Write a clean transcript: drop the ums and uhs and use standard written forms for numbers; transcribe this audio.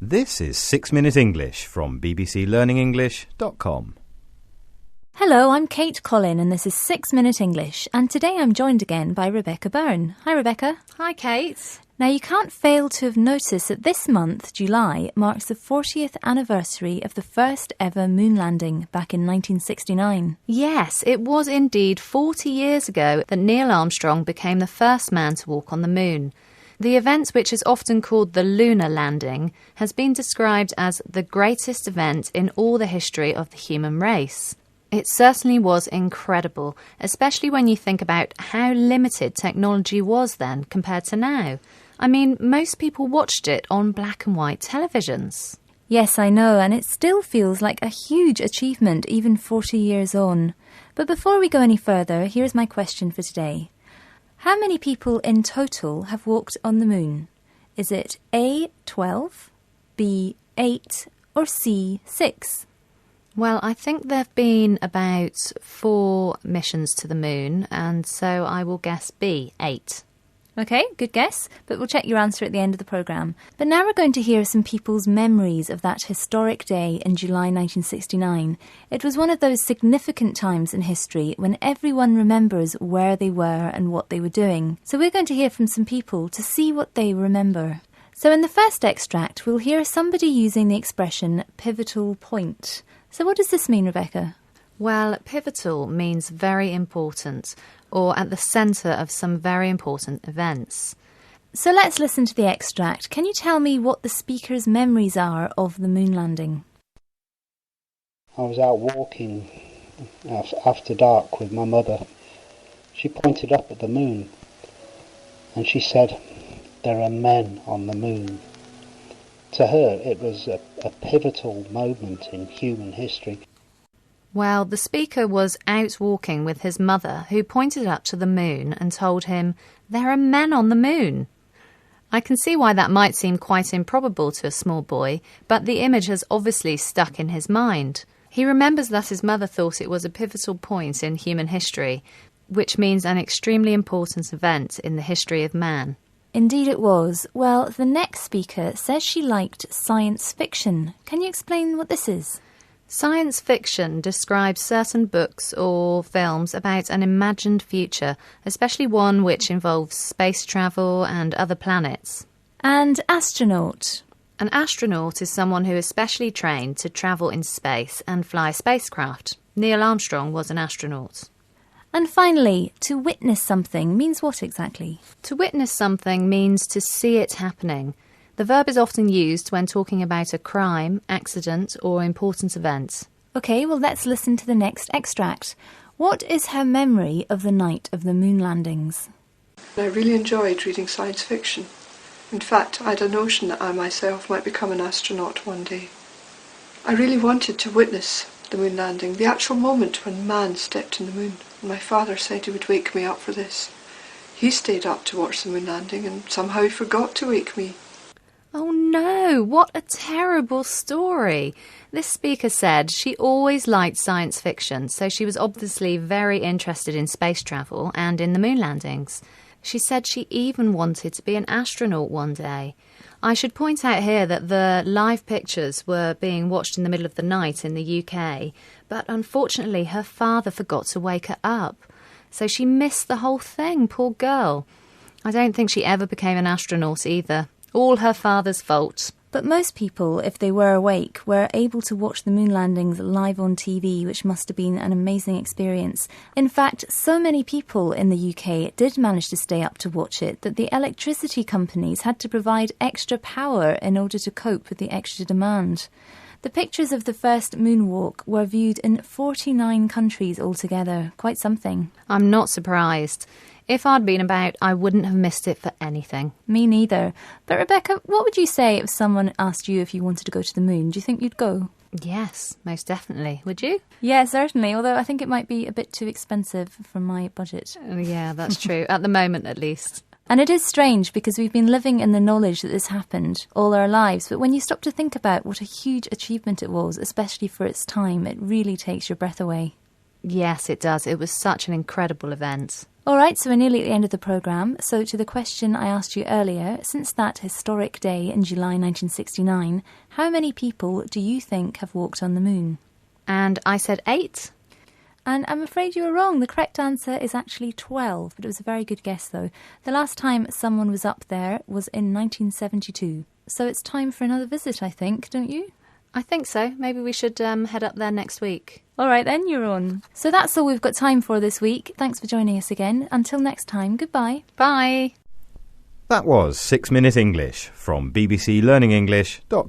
This is 6 Minute English from bbclearningenglish.com. Hello, I'm Kate Collin and this is 6 Minute English, and today I'm joined again by Rebecca Byrne. Hi Rebecca. Hi Kate. Now you can't fail to have noticed that this month, July, marks the 40th anniversary of the first ever moon landing back in 1969. Yes, it was indeed 40 years ago that Neil Armstrong became the first man to walk on the moon. The event, which is often called the lunar landing, has been described as the greatest event in all the history of the human race. It certainly was incredible, especially when you think about how limited technology was then compared to now. I mean, most people watched it on black and white televisions. Yes, I know, and it still feels like a huge achievement even 40 years on. But before we go any further, here's my question for today. How many people in total have walked on the moon? Is it A, 12, B, 8 or C, 6? Well, I think there have been about 4 missions to the moon, and so I will guess B, 8. OK, good guess, but we'll check your answer at the end of the programme. But now we're going to hear some people's memories of that historic day in July 1969. It was one of those significant times in history when everyone remembers where they were and what they were doing. So we're going to hear from some people to see what they remember. So in the first extract, we'll hear somebody using the expression pivotal point. So what does this mean, Rebecca? Well, pivotal means very important, or at the centre of some very important events. So let's listen to the extract. Can you tell me what the speaker's memories are of the moon landing? I was out walking after dark with my mother. She pointed up at the moon and she said, "There are men on the moon." To her, it was a pivotal moment in human history. Well, the speaker was out walking with his mother, who pointed up to the moon and told him, "There are men on the moon." I can see why that might seem quite improbable to a small boy, but the image has obviously stuck in his mind. He remembers that his mother thought it was a pivotal point in human history, which means an extremely important event in the history of man. Indeed it was. Well, the next speaker says she liked science fiction. Can you explain what this is? Science fiction describes certain books or films about an imagined future, especially one which involves space travel and other planets. And astronaut? An astronaut is someone who is specially trained to travel in space and fly a spacecraft. Neil Armstrong was an astronaut. And finally, to witness something means what exactly? To witness something means to see it happening. The verb is often used when talking about a crime, accident or important event. OK, well let's listen to the next extract. What is her memory of the night of the moon landings? I really enjoyed reading science fiction. In fact, I had a notion that I myself might become an astronaut one day. I really wanted to witness the moon landing, the actual moment when man stepped on the moon. And my father said he would wake me up for this. He stayed up to watch the moon landing and somehow he forgot to wake me. Oh no, what a terrible story. This speaker said she always liked science fiction, so she was obviously very interested in space travel and in the moon landings. She said she even wanted to be an astronaut one day. I should point out here that the live pictures were being watched in the middle of the night in the UK, but unfortunately her father forgot to wake her up. So she missed the whole thing, poor girl. I don't think she ever became an astronaut either. All her father's fault. But most people, if they were awake, were able to watch the moon landings live on TV, which must have been an amazing experience. In fact, so many people in the UK did manage to stay up to watch it that the electricity companies had to provide extra power in order to cope with the extra demand. The pictures of the first moonwalk were viewed in 49 countries altogether. Quite something. I'm not surprised. If I'd been about, I wouldn't have missed it for anything. Me neither. But Rebecca, what would you say if someone asked you if you wanted to go to the moon? Do you think you'd go? Yes, most definitely. Would you? Yeah, certainly, although I think it might be a bit too expensive for my budget. Yeah, that's true. At the moment, at least. And it is strange because we've been living in the knowledge that this happened all our lives. But when you stop to think about what a huge achievement it was, especially for its time, it really takes your breath away. Yes, it does. It was such an incredible event. All right, so we're nearly at the end of the programme. So to the question I asked you earlier, since that historic day in July 1969, how many people do you think have walked on the moon? And I said 8. And I'm afraid you were wrong. The correct answer is actually 12, but it was a very good guess, though. The last time someone was up there was in 1972. So it's time for another visit, I think, don't you? I think so. Maybe we should head up there next week. All right then, you're on. So that's all we've got time for this week. Thanks for joining us again. Until next time, goodbye. Bye. That was 6 Minute English from bbclearningenglish.com.